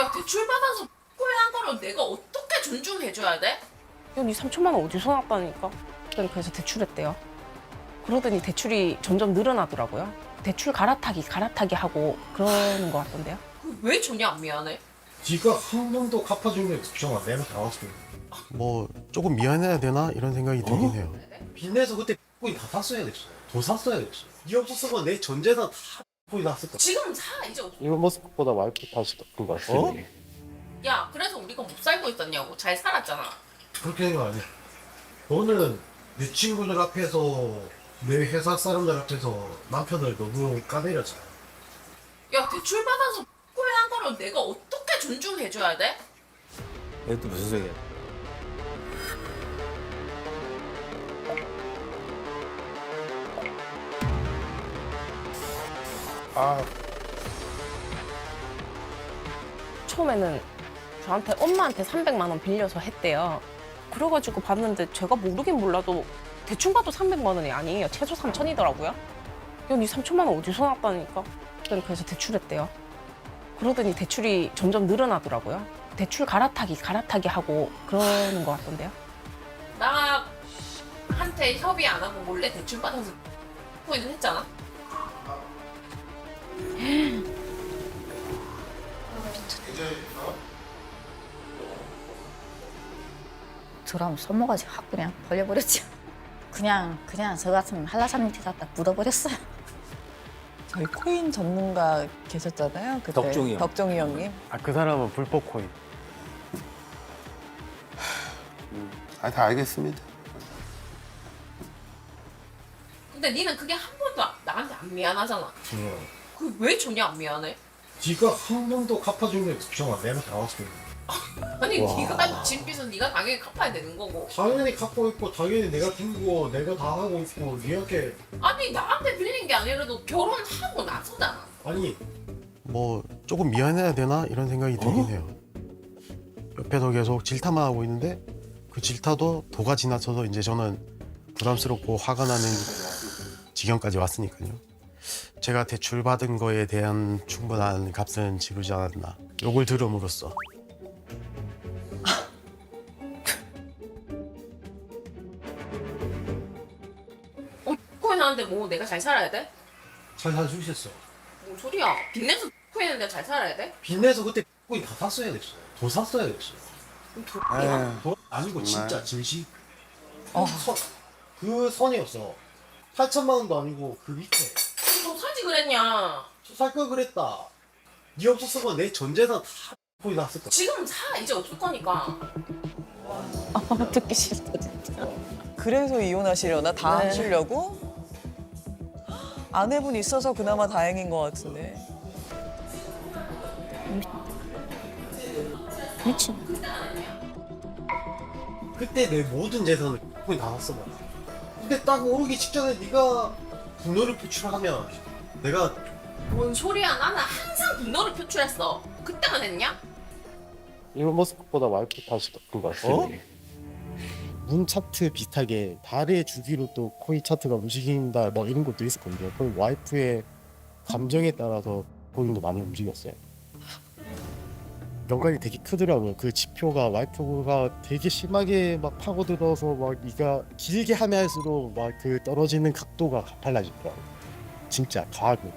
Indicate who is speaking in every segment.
Speaker 1: 야, 대출 받아서 후회한 거를 내가 어떻게 존중해줘야 돼?
Speaker 2: 야, 니 3천만 원 어디서 났다니까? 그래서 대출했대요. 그러더니 대출이 점점 늘어나더라고요. 대출 갈아타기 하고 그러는 것 같던데요.
Speaker 1: 왜 전혀 안 미안해?
Speaker 3: 지가 한 번도 갚아주는 걱정을 내가 다 왔어.
Speaker 4: 뭐 조금 미안해야 되나 이런 생각이 들긴 해요.
Speaker 3: 빚내서 그때 거의 다 샀어야 됐어. 더 샀어야 됐어. 네 없었으면 내 전 재산 다 거의 났을 거야.
Speaker 1: 지금은 사, 이제 없어.
Speaker 4: 일론 머스크보다 와이프 탓이 더 큰 것 같아요.
Speaker 1: 야, 그래서 우리가 못 살고 있었냐고. 잘 살았잖아.
Speaker 3: 그렇게 생각 안 해. 너는 내 친구들 앞에서 내 회사 사람들 앞에서 남편을 너무 까내렸잖아.
Speaker 1: 야, 대출 받아서 후회한 거를 내가 어떻게 존중해줘야 돼?
Speaker 5: 얘도 무슨 소리야?
Speaker 2: 처음에는 저한테 엄마한테 300만 원 빌려서 했대요. 그래가지고 봤는데 제가 모르긴 몰라도 대충 봐도 300만 원이 아니에요. 최소 3천이더라고요. 야, 니 3천만 원 어디서 났다니까? 그래서 대출했대요. 그러더니 대출이 점점 늘어나더라고요. 대출 갈아타기 하고 그러는 것 같던데요.
Speaker 1: 나한테 협의 안 하고 몰래 대출 받아서 포인트 했잖아.
Speaker 6: 드럼 손모가지 확 그냥 벌려버렸죠. 그냥 저 같으면 한라산 밑에 갖다 묻어버렸어요.
Speaker 7: 저희 코인 전문가 계셨잖아요. 그때.
Speaker 5: 덕종이 형.
Speaker 7: 덕종이 형님.
Speaker 4: 아, 그 사람은 불법 코인.
Speaker 8: 다 알겠습니다.
Speaker 1: 근데 니는 그게 한 번도 나한테 안 미안하잖아. 그 왜 전혀 안 미안해?
Speaker 3: 지가 한 번도 갚아주는 걱정을 내가 다 왔어.
Speaker 1: 아니, 네가 진 빚은 네가 당연히 갚아야 되는 거고.
Speaker 3: 당연히 갚고 있고 당연히 내가 튕고 내가 다 하고 있고 니한테
Speaker 1: 아니, 나한테 빌리는 게 아니라도 결혼하고 나서잖아.
Speaker 3: 아니
Speaker 4: 뭐 조금 미안해야 되나 이런 생각이 들긴 해요. 옆에서 계속 질타만 하고 있는데 그 질타도 도가 지나쳐서 이제 저는 부담스럽고 화가 나는 지경까지 왔으니까요. 제가 대출 받은 거에 대한 충분한 값은 지르지 않았나. 욕을 들음으로써.
Speaker 1: 코인하는데 뭐 내가 잘 살아야 돼?
Speaker 3: 잘 사주셨어.
Speaker 1: 뭔 소리야? 빚내서 코인은 내가 잘 살아야 돼?
Speaker 3: 빚내서 그때 거의 다 샀어야 됐어. 더 샀어야 됐어.
Speaker 1: 그럼 돈이야.
Speaker 3: 더 아니고
Speaker 8: 정말.
Speaker 3: 진짜 진심. 그 선이었어. 8천만 원도 아니고 그 밑에.
Speaker 1: 너 사지 그랬냐?
Speaker 3: 살 걸 그랬다. 네 없었으면 내 전 재산 다 거의 났을 거야.
Speaker 1: 지금은 사, 이제 없을 거니까.
Speaker 2: 듣기 싫다 진짜.
Speaker 7: 그래서 이혼하시려나? 다
Speaker 2: 네.
Speaker 7: 하시려고? 아내분 있어서 그나마 다행인 것 같은데.
Speaker 6: 미친.
Speaker 3: 그때 내 모든 재산을 거의 다 샀어. 근데 딱 오르기 직전에 네가 분노를 표출하면 내가
Speaker 1: 뭔 소리야? 나는 항상 분노를 표출했어. 그때만 했냐?
Speaker 4: 일론 머스크보다 와이프 탓이 더 큰 것 같아요. 문 차트 비슷하게 달의 주기로 또 코인 차트가 움직인다 뭐 이런 것도 있었거든요. 그럼 와이프의 감정에 따라서 코인도 많이 움직였어요. 연관이 되게 크더라고요. 그 지표가 와이프가 되게 심하게 막 파고들어서 막 네가 길게 하면 할수록 막 그 떨어지는 각도가 달라지더라고요. 진짜 과학은.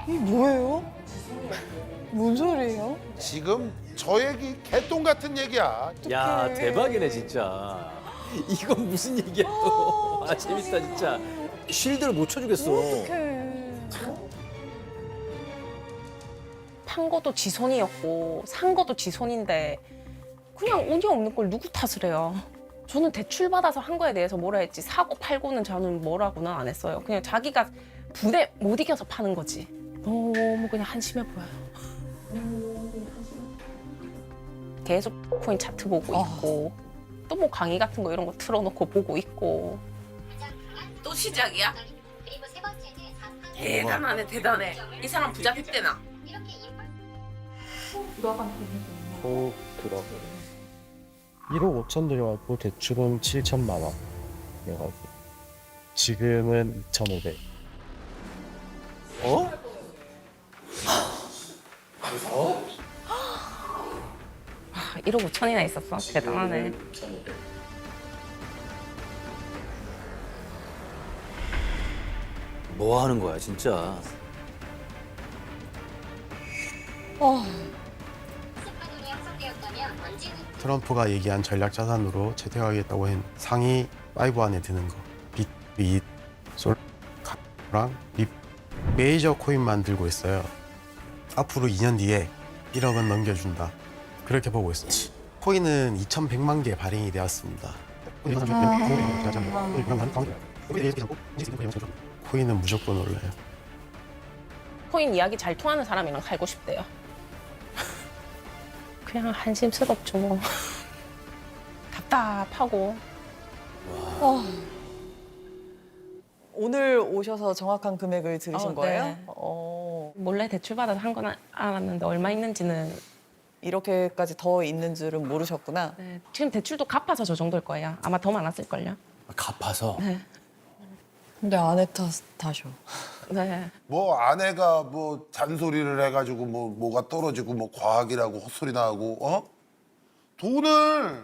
Speaker 7: 이게 뭐예요? 뭔 소리예요?
Speaker 8: 지금 저 얘기 개똥 같은 얘기야.
Speaker 5: 야, 대박이네 진짜. 이건 무슨 얘기야 또. 아, 재밌다 진짜. 쉴드를 못 쳐주겠어.
Speaker 2: 판 것도 지 손이었고 산 것도 지 손인데 그냥 운이 없는 걸 누구 탓을 해요. 저는 대출 받아서 한 거에 대해서 뭐라 했지 사고 팔고는 저는 뭐라고는 안 했어요. 그냥 자기가 부대 못 이겨서 파는 거지. 너무 그냥 한심해 보여요. 계속 코인 차트 보고 있고 또 뭐 강의 같은 거 이런 거 틀어놓고 보고 있고.
Speaker 1: 또 시작이야? 대단하네, 대단해. 이 사람 부자 됐대나?
Speaker 4: 꼭 들어. 1억 5천 들여갖고 대출은 7천만 원. 그래가지고 지금은 2,500.
Speaker 5: 어?
Speaker 2: 1억 5천이나 있었어. 대단하네.
Speaker 5: 뭐 하는 거야 진짜.
Speaker 4: 트럼프가 얘기한 전략 자산으로 채택하겠다고 한 상위 5 안에 드는 거. 빗, 솔랑 립 메이저 코인 만들고 있어요. 앞으로 2년 뒤에 1억은 넘겨준다. 그렇게 보고 있어요. 코인은 2,100만 개 발행이 되었습니다. 코인은 무조건 올라요.
Speaker 2: 코인 이야기 잘 통하는 사람이랑 살고 싶대요. 그냥 한심스럽죠 뭐. 답답하고.
Speaker 7: 오늘 오셔서 정확한 금액을 들으신 거예요?
Speaker 2: 네. 몰래 대출받아서 한 건 알았는데 얼마 있는지는.
Speaker 7: 이렇게까지 더 있는 줄은 모르셨구나.
Speaker 2: 네, 지금 대출도 갚아서 저 정도일 거예요. 아마 더 많았을걸요.
Speaker 5: 갚아서.
Speaker 2: 네.
Speaker 7: 근데 아내 탓하셔.
Speaker 2: 네.
Speaker 8: 뭐 아내가 뭐 잔소리를 해가지고 뭐가 떨어지고 뭐 과학이라고 헛소리 나고 돈을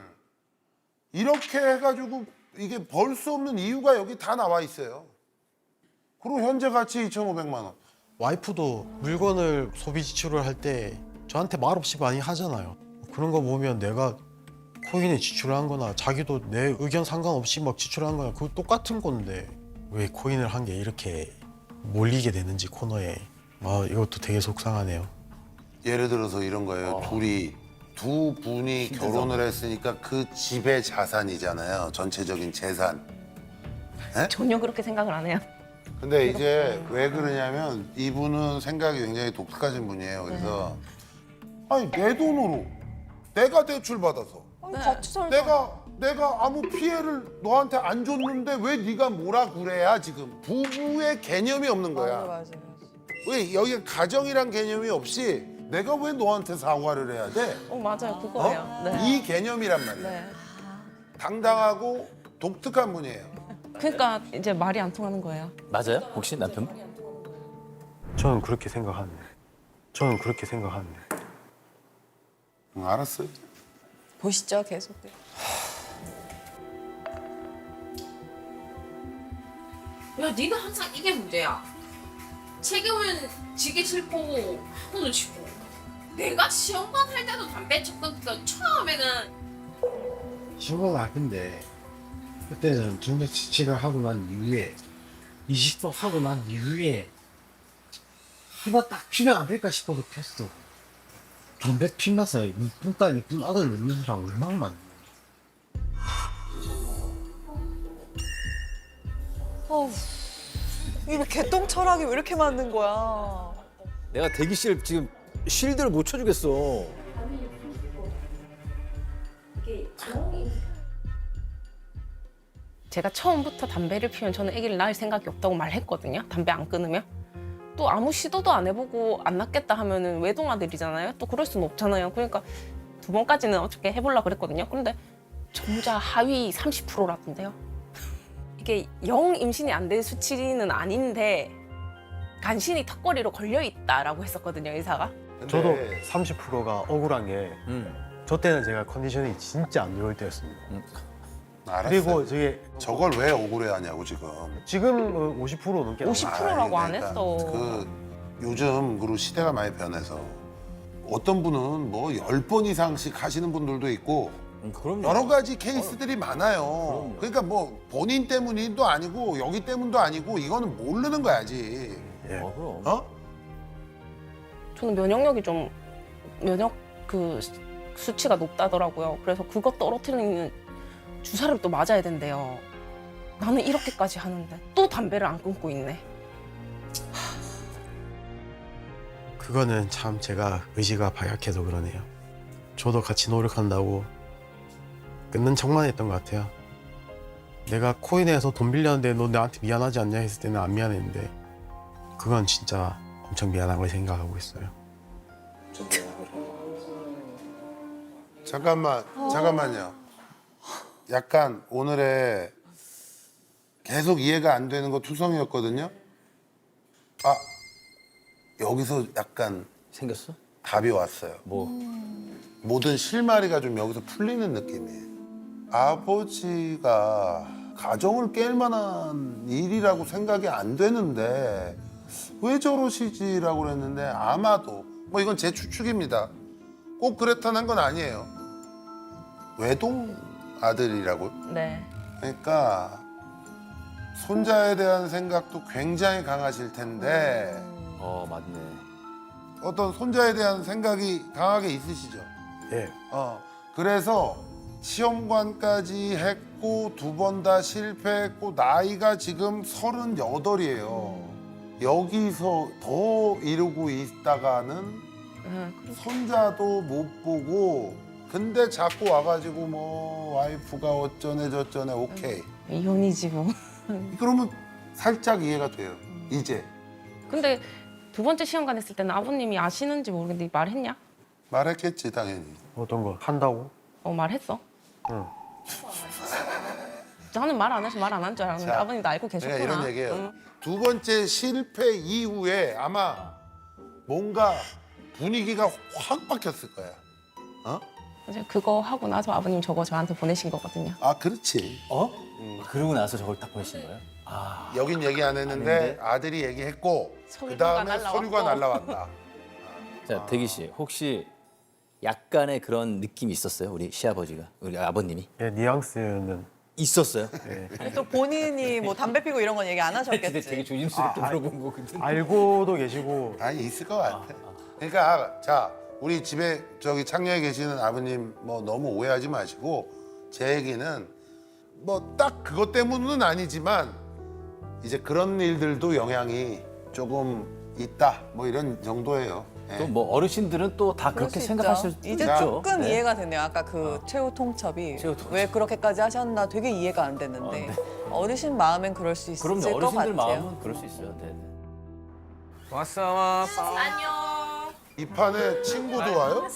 Speaker 8: 이렇게 해가지고 이게 벌 수 없는 이유가 여기 다 나와 있어요. 그리고 현재 가치 2,500만 원.
Speaker 4: 와이프도 물건을 소비 지출을 할 때 저한테 말없이 많이 하잖아요. 그런 거 보면 내가 코인에 지출한 거나 자기도 내 의견 상관없이 막 지출한 거나 그거 똑같은 건데 왜 코인을 한 게 이렇게 몰리게 되는지 코너에 이것도 되게 속상하네요.
Speaker 8: 예를 들어서 이런 거예요. 두 분이 결혼을 했으니까 그 집의 자산이잖아요. 전체적인 재산.
Speaker 2: 전혀 그렇게 생각을 안 해요.
Speaker 8: 근데 이제 왜 그러냐면 이분은 생각이 굉장히 독특하신 분이에요. 그래서 아니 내 돈으로 내가 대출 받아서
Speaker 7: 같이 살자.
Speaker 8: 내가 아무 피해를 너한테 안 줬는데 왜 네가 뭐라 그래야 지금 부부의 개념이 없는 거야.
Speaker 7: 맞아.
Speaker 8: 왜 여기 가정이란 개념이 없이 내가 왜 너한테 사과를 해야 돼?
Speaker 2: 맞아요. 그거예요. 네.
Speaker 8: 이 개념이란 말이야.
Speaker 2: 네.
Speaker 8: 당당하고 독특한 분이에요.
Speaker 2: 그러니까 이제 말이 안 통하는 거예요.
Speaker 5: 맞아요? 혹시 남편?
Speaker 4: 저는 그렇게 생각하는데.
Speaker 8: 응, 알았어요.
Speaker 7: 보시죠, 계속.
Speaker 1: 야, 니는 항상 이게 문제야. 책임은 지기 싫고 하고는 싶고. 내가 시험관 할 때도 담배 쳤거든. 처음에는
Speaker 3: 친구가 아픈데 그때는 중대 지치를 하고 난 이후에 20도 하고 난 이후에 이거 딱 필요 안 될까 싶어서 폈어. 담배 피면서 이쁜 딸 이쁜 아들 낳는 사람 얼마나 많아.
Speaker 7: 이거 개똥 철학이 왜 이렇게 맞는 거야?
Speaker 5: 내가 대기실 지금 쉴드를 못 쳐주겠어.
Speaker 2: 제가 처음부터 담배를 피우면 저는 아기를 낳을 생각이 없다고 말했거든요. 담배 안 끊으면. 또 아무 시도도 안 해보고 안 낳겠다 하면은 외동아들이잖아요. 또 그럴 수는 없잖아요. 그러니까 2번까지는 어떻게 해보려고 그랬거든요. 그런데 정작 하위 30%라던데요. 이게 영 임신이 안 된 수치는 아닌데 간신히 턱걸이로 걸려있다라고 했었거든요, 의사가.
Speaker 4: 저도 30%가 억울한 게 저 때는 제가 컨디션이 진짜 안 좋을 때였습니다.
Speaker 8: 알았어요.
Speaker 4: 그리고 저게
Speaker 8: 저걸 왜 억울해하냐고 지금.
Speaker 4: 지금 50% 넘게
Speaker 2: 50%라고 안
Speaker 8: 그러니까
Speaker 2: 했어.
Speaker 8: 그 요즘 그리고 시대가 많이 변해서 어떤 분은 뭐 10번 이상씩 하시는 분들도 있고
Speaker 5: 그럼요.
Speaker 8: 여러 가지 케이스들이 많아요. 그러니까 뭐 본인 때문도 아니고 여기 때문도 아니고 이거는 모르는 거야지.
Speaker 5: 그럼.
Speaker 8: 어?
Speaker 2: 저는 면역력이 좀 면역 그 수치가 높다더라고요. 그래서 그것 떨어뜨리는 주사를 또 맞아야 된대요. 나는 이렇게까지 하는데 또 담배를 안 끊고 있네.
Speaker 4: 그거는 참 제가 의지가 박약해서 그러네요. 저도 같이 노력한다고 끊는 척만 했던 것 같아요. 내가 코인에서 돈 빌렸는데 너 나한테 미안하지 않냐 했을 때는 안 미안했는데 그건 진짜 엄청 미안하고 생각하고 있어요.
Speaker 8: 잠깐만요. 약간 오늘의 계속 이해가 안 되는 거 투성이었거든요. 아, 여기서 약간
Speaker 5: 생겼어?
Speaker 8: 답이 왔어요.
Speaker 5: 뭐
Speaker 8: 모든 실마리가 좀 여기서 풀리는 느낌이에요. 아버지가 가정을 깰 만한 일이라고 생각이 안 되는데 왜 저러시지라고 그랬는데 아마도 뭐 이건 제 추측입니다. 꼭 그렇다는 건 아니에요. 외동 아들이라고.
Speaker 2: 네.
Speaker 8: 그러니까 손자에 대한 생각도 굉장히 강하실 텐데
Speaker 5: 맞네.
Speaker 8: 어떤 손자에 대한 생각이 강하게 있으시죠?
Speaker 4: 예.
Speaker 8: 그래서 시험관까지 했고 2번 다 실패했고 나이가 지금 38이에요. 여기서 더 이러고 있다가는 손자도 못 보고 근데 자꾸 와가지고 뭐 와이프가 어쩌네 저쩌네 오케이.
Speaker 2: 이혼이지 뭐.
Speaker 8: 그러면 살짝 이해가 돼요. 이제
Speaker 2: 근데 두 번째 시험관 했을 때는 아버님이 아시는지 모르겠는데 말했냐?
Speaker 8: 말했겠지 당연히.
Speaker 4: 어떤 거 한다고?
Speaker 2: 말했어.
Speaker 4: 응.
Speaker 2: 저는 말 안 해서 말 안 한 줄 알았는데
Speaker 8: 자,
Speaker 2: 아버님도 알고 계셨구나.
Speaker 8: 제가 이런 얘기예요. 2번째 실패 이후에 아마 뭔가 분위기가 확 바뀌었을 거야.
Speaker 2: 이제 그거 하고 나서 아버님 저거 저한테 보내신 거거든요.
Speaker 8: 아 그렇지.
Speaker 5: 그러고 나서 저걸 딱 보내신 거예요? 아,
Speaker 8: 여긴 얘기 안 했는데
Speaker 5: 아닌데?
Speaker 8: 아들이 얘기했고
Speaker 2: 서류가
Speaker 8: 그다음에
Speaker 2: 날라왔고.
Speaker 8: 서류가 날라왔다.
Speaker 5: 자 대기 씨 혹시 약간의 그런 느낌이 있었어요? 우리 시아버지가, 우리 아버님이
Speaker 4: 예, 뉘앙스는
Speaker 5: 있었어요?
Speaker 7: 또 본인이 뭐 담배 피고 이런 건 얘기 안
Speaker 5: 근데 되게
Speaker 7: 하셨겠지.
Speaker 5: 조심스럽게 물어본 거거든.
Speaker 4: 알고도 계시고
Speaker 8: 아니 있을 것 같아. 그러니까 자 우리 집에 저기 창녀에 계시는 아버님 뭐 너무 오해하지 마시고 제 얘기는 뭐 딱 그것 때문은 아니지만 이제 그런 일들도 영향이 조금 있다 뭐 이런 정도예요. 예.
Speaker 5: 또 뭐 어르신들은 또 다
Speaker 7: 그럴
Speaker 5: 그렇게
Speaker 7: 수
Speaker 5: 생각하실
Speaker 7: 있죠.
Speaker 5: 수
Speaker 7: 이제
Speaker 5: 있죠.
Speaker 7: 조금
Speaker 5: 네.
Speaker 7: 이해가 되네요. 아까 그 최후 통첩이
Speaker 5: 최후 통첩.
Speaker 7: 왜 그렇게까지 하셨나 되게 이해가 안 됐는데
Speaker 5: 네.
Speaker 7: 어르신 마음엔 그럴 수 있을
Speaker 5: 그럼요,
Speaker 7: 것
Speaker 5: 어르신들
Speaker 7: 같아요.
Speaker 5: 마음은 그럴 수 있어요. 네.
Speaker 2: 안녕.
Speaker 8: 이 판에 친구도 와요?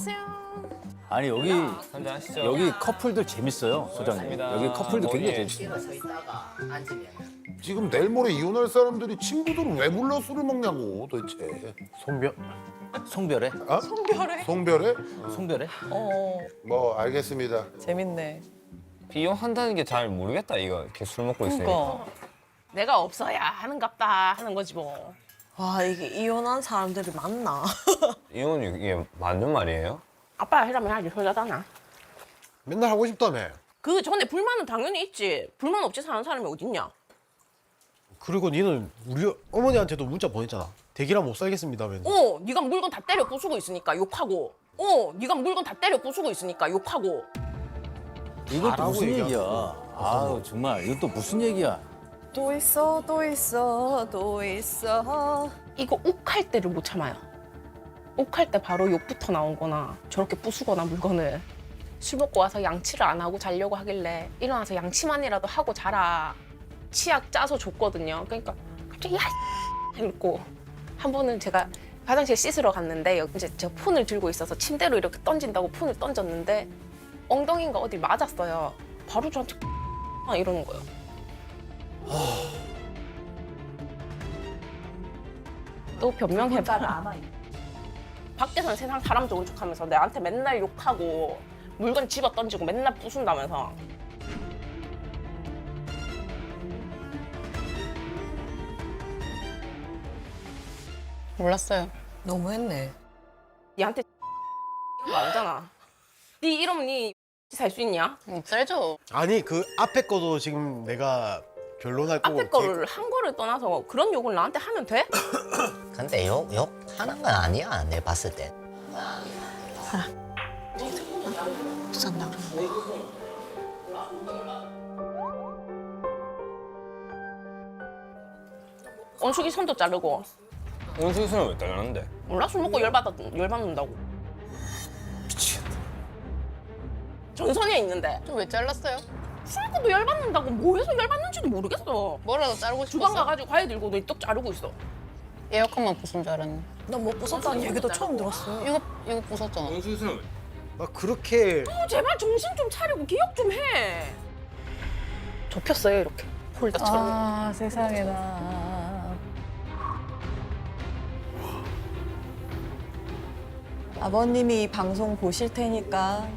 Speaker 5: 아니 여기
Speaker 9: 한잔하시죠.
Speaker 5: 여기 커플들 재밌어요, 소장님.
Speaker 9: 맞습니다.
Speaker 5: 여기 커플들 굉장히
Speaker 9: 거기에
Speaker 5: 재밌어요.
Speaker 1: 서 있다가 앉으면
Speaker 8: 지금 내일 모레 이혼할 사람들이 친구들을 왜 불러 술을 먹냐고 도대체.
Speaker 4: 송별
Speaker 5: 송별회?
Speaker 7: 송별회?
Speaker 8: 송별회?
Speaker 5: 송별회?
Speaker 8: 뭐 알겠습니다.
Speaker 7: 재밌네.
Speaker 9: 비용한다는 게 잘 모르겠다 이거 이렇게 술 먹고 있으니까.
Speaker 7: 그러니까.
Speaker 2: 내가 없어야 하는갑다 하는 거지 뭐.
Speaker 10: 와 이게 이혼한 사람들이 많나?
Speaker 9: 이혼이 이게 맞는 말이에요?
Speaker 2: 아빠야 해라면 하지 소자잖아.
Speaker 4: 맨날 하고 싶다며.
Speaker 2: 그 전에 불만은 당연히 있지. 불만 없이 사는 사람이 어딨냐?
Speaker 4: 그리고 니는 우리 어머니한테도 문자 보냈잖아. 대기랑 못 살겠습니다면서.
Speaker 2: 네가 물건 다 때려 부수고 있으니까 욕하고. 네가 물건 다 때려 부수고 있으니까 욕하고.
Speaker 5: 이건 또
Speaker 4: 잘하고
Speaker 5: 무슨
Speaker 4: 얘기하고.
Speaker 5: 얘기야? 아우 정말 이건 또 무슨 얘기야?
Speaker 7: 또 있어, 또 있어, 또 있어.
Speaker 2: 이거 욱할 때를 못 참아요. 욱할 때 바로 욕부터 나오거나 저렇게 부수거나 물건을. 술 먹고 와서 양치를 안 하고 자려고 하길래 일어나서 양치만이라도 하고 자라. 치약 짜서 줬거든요. 그러니까 갑자기 야 이러고 한 번은 제가 화장실 씻으러 갔는데 이제 제가 폰을 들고 있어서 침대로 이렇게 던진다고 폰을 던졌는데 엉덩이인가 어디 맞았어요. 바로 저한테 이러는 거예요. 또 변명해봐. 밖에서는 세상 사람 좋은 척하면서 내한테 맨날 욕하고 물건 집어 던지고 맨날 부순다면서.
Speaker 10: 몰랐어요. 너무했네.
Speaker 2: 얘한테 거 아니잖아. 네 이러면 네 살 수 있냐?
Speaker 10: 쎄죠.
Speaker 4: 아니 그 앞에 거도 지금 내가 변론할 거고.
Speaker 2: 앞에 거를 한 거를 떠나서 그런 욕을 나한테 하면 돼?
Speaker 11: 근데 욕 하는 건 아니야 내 봤을 때.
Speaker 10: 부산다 그러는데.
Speaker 2: 원숙이 손도 자르고.
Speaker 9: 원숭이 손을 왜 따르는데?
Speaker 2: 몰라? 술 먹고 열받는다고.
Speaker 9: 미치겠다.
Speaker 2: 전선에 있는데.
Speaker 10: 좀 왜 잘랐어요?
Speaker 2: 술 먹고도 열받는다고 뭐 해서 열받는지도 모르겠어.
Speaker 10: 뭐라도 자르고
Speaker 2: 주방
Speaker 10: 싶었어?
Speaker 2: 가가지고 과일 들고 너떡 자르고 있어.
Speaker 10: 에어컨만 부순 줄 알았네.
Speaker 7: 난 뭐 부쉈다는 얘기도 처음 들었어요.
Speaker 10: 이거 부쉈잖아.
Speaker 9: 원숭이 손을 왜?
Speaker 4: 아 그렇게
Speaker 2: 제발 정신 좀 차리고 기억 좀 해. 접혔어요 이렇게 폴더처럼.
Speaker 7: 아, 세상에나. 아버님이 이 방송 보실 테니까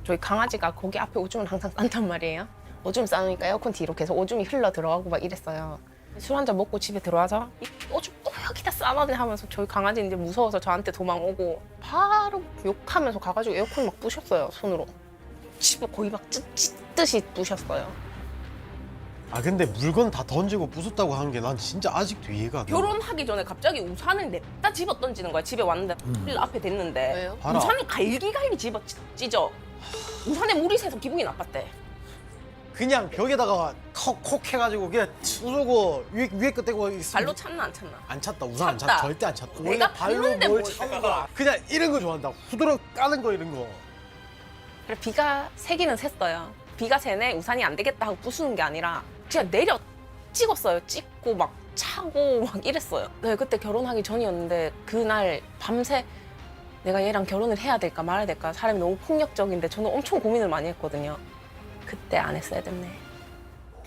Speaker 2: 저희 강아지가 거기 앞에 오줌을 항상 싼단 말이에요. 오줌 싸놓으니까 에어컨 뒤로 계속 오줌이 흘러 들어가고 막 이랬어요. 술 한잔 먹고 집에 들어와서 이 오줌 또 여기다 싸놨네 하면서 저희 강아지 이제 무서워서 저한테 도망오고 바로 욕하면서 가가지고 에어컨 막 부셨어요, 손으로. 집을 거의 막 찢듯이 부셨어요.
Speaker 4: 아 근데 물건 다 던지고 부쉈다고 하는 게 난 진짜 아직도 이해가 안 돼.
Speaker 2: 결혼하기 전에 갑자기 우산을 냅다 집어 던지는 거야. 집에 왔는데 일 앞에 댔는데
Speaker 10: 왜요?
Speaker 4: 봐라.
Speaker 2: 우산을 갈기갈기 집어 찢어. 우산에 물이 새서 기분이 나빴대.
Speaker 3: 그냥 벽에다가 콕 해가지고 그냥 쑤고 위에 거 떼고
Speaker 2: 발로 찼나 안 찼나?
Speaker 3: 안 찼다. 우산 안
Speaker 2: 찼다.
Speaker 3: 찼다. 절대 안 찼다.
Speaker 2: 내가
Speaker 3: 원래 발로
Speaker 2: 봤는데
Speaker 3: 뭘
Speaker 2: 뭘
Speaker 3: 차는 거야. 그냥 이런 거 좋아한다. 후드러 까는 거 이런 거.
Speaker 2: 그래 비가 새기는 샜어요. 비가 새네 우산이 안 되겠다 하고 부수는 게 아니라 그냥 내려 찍었어요. 찍고 막 차고 막 이랬어요. 네, 그때 결혼하기 전이었는데 그날 밤새 내가 얘랑 결혼을 해야 될까 말아야 될까 사람이 너무 폭력적인데 저는 엄청 고민을 많이 했거든요. 그때 안 했어야 됐네.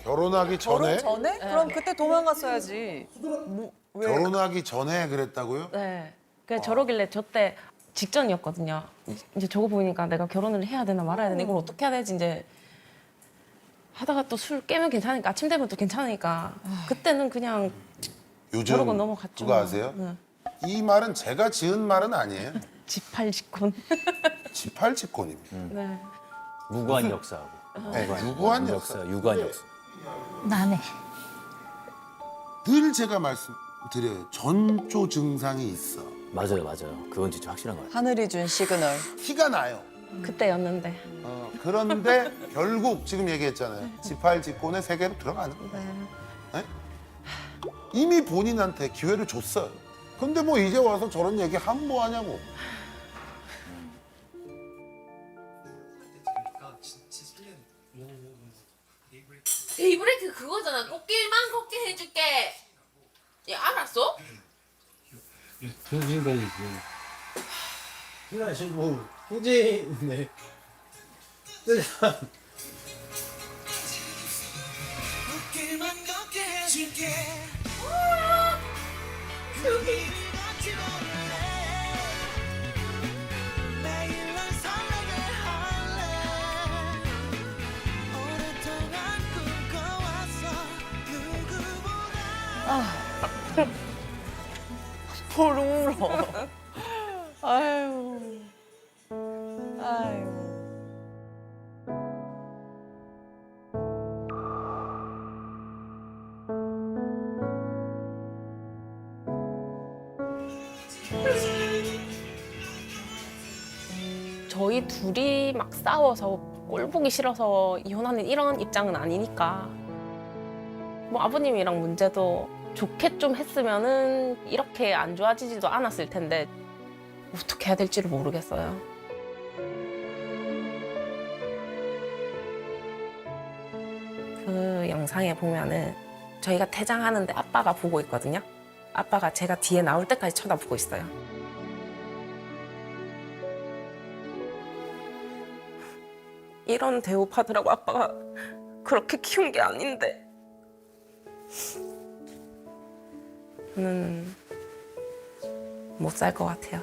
Speaker 8: 결혼하기 전에?
Speaker 7: 결혼 전에? 그럼 그때 도망갔어야지. 왜?
Speaker 8: 결혼하기 전에 그랬다고요?
Speaker 2: 네. 그래서 저러길래 저 때 직전이었거든요. 이제 저거 보니까 내가 결혼을 해야 되나 말아야 되나 이걸 어떻게 해야 되지 이제 하다가 또 술 깨면 괜찮으니까 아침 되면 또 괜찮으니까 그때는 그냥
Speaker 8: 요즘
Speaker 2: 저러고 넘어갔죠.
Speaker 8: 그거 아세요?
Speaker 2: 네.
Speaker 8: 이 말은 제가 지은 말은 아니에요.
Speaker 2: 지팔직혼.
Speaker 8: 지팔직혼입니다.
Speaker 2: 네.
Speaker 5: 무고한 역사하고.
Speaker 8: 네, 유구한 역사.
Speaker 5: 유고한 역사.
Speaker 6: 나네.
Speaker 8: 늘 제가 말씀드려요. 전조 증상이 있어.
Speaker 5: 맞아요, 맞아요. 그건 진짜 확실한 것 같아요.
Speaker 7: 하늘이 준 시그널.
Speaker 8: 티가 나요.
Speaker 2: 그때였는데.
Speaker 8: 그런데 결국 지금 얘기했잖아요. 지팔직혼의 세계로 들어가는 거예요.
Speaker 2: 네.
Speaker 8: 네? 이미 본인한테 기회를 줬어요. 근데 뭐 이제 와서 저런 얘기 하면 뭐 하냐고.
Speaker 1: 데이브레이크 그거잖아. 꽃길만 걷게 해줄게. 얘 알았어?
Speaker 3: 지금까지 그냥 지금 뭐 굳이 네.
Speaker 7: 뭘 울어. 아유. 아유.
Speaker 2: 저희 둘이 막 싸워서 꼴 보기 싫어서 이혼하는 이런 입장은 아니니까 뭐 아버님이랑 문제도 좋게 좀 했으면은 이렇게 안 좋아지지도 않았을 텐데 어떻게 해야 될지를 모르겠어요. 그 영상에 보면은 저희가 퇴장하는데 아빠가 보고 있거든요. 아빠가 제가 뒤에 나올 때까지 쳐다보고 있어요. 이런 대우 받으라고 아빠가 그렇게 키운 게 아닌데 저는 못 살 것 같아요.